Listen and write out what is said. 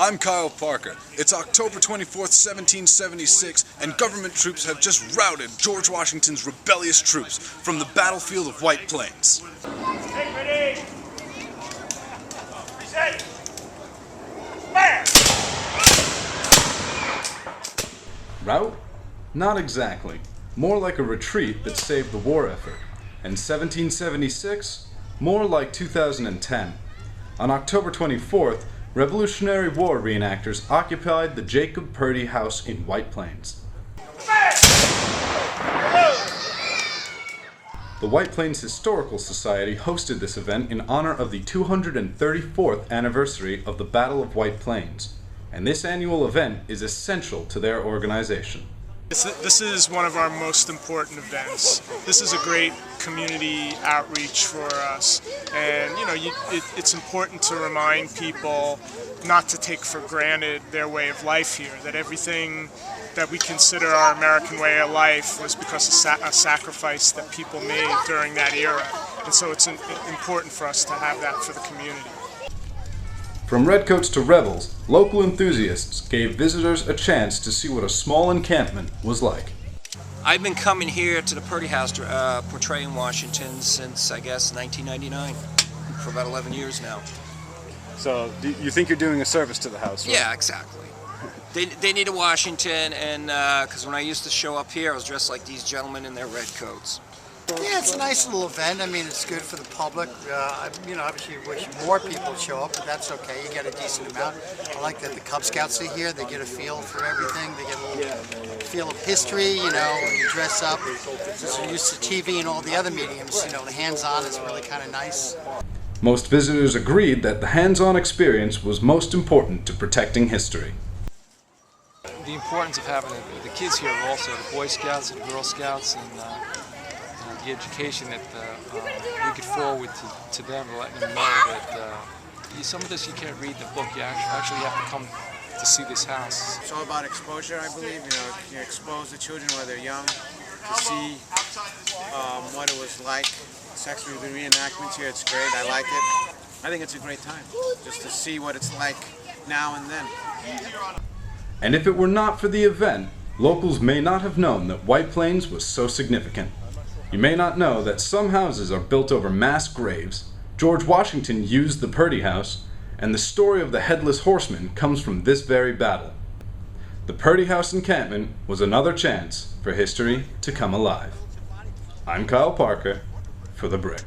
I'm Kyle Parker. It's October 24th, 1776, and government troops have just routed George Washington's rebellious troops from the battlefield of White Plains. Hey, ready! Reset! Fire! Rout? Not exactly. More like a retreat that saved the war effort. And 1776? More like 2010. On October 24th, Revolutionary War reenactors occupied the Jacob Purdy House in White Plains. The White Plains Historical Society hosted this event in honor of the 234th anniversary of the Battle of White Plains, and this annual event is essential to their organization. This is one of our most important events. This is a great community outreach for us, and it's important to remind people not to take for granted their way of life here, that everything that we consider our American way of life was because of a sacrifice that people made during that era, and so it's important for us to have that for the community. From redcoats to rebels, local enthusiasts gave visitors a chance to see what a small encampment was like. I've been coming here to the Purdy House portraying Washington since, I guess, 1999, for about 11 years now. So you think you're doing a service to the house, right? Yeah, exactly. They need a Washington, and because when I used to show up here, I was dressed like these gentlemen in their red coats. Yeah, it's a nice little event. I mean, it's good for the public. Obviously you wish more people show up, but that's okay. You get a decent amount. I like that the Cub Scouts are here. They get a feel for everything. They get a little feel of history, when you dress up. Since you're used to TV and all the other mediums, the hands-on is really kind of nice. Most visitors agreed that the hands-on experience was most important to protecting history. The importance of having the kids here also, the Boy Scouts and Girl Scouts, and the education that we could forward to them, letting them know that some of this you can't read in the book. You actually have to come to see this house. It's all about exposure, I believe. You expose the children while they're young to see what it was like. It's actually the reenactments here. It's great. I like it. I think it's a great time just to see what it's like now and then. And if it were not for the event, locals may not have known that White Plains was so significant. You may not know that some houses are built over mass graves, George Washington used the Purdy House, and the story of the Headless Horseman comes from this very battle. The Purdy House encampment was another chance for history to come alive. I'm Kyle Parker for The Brick.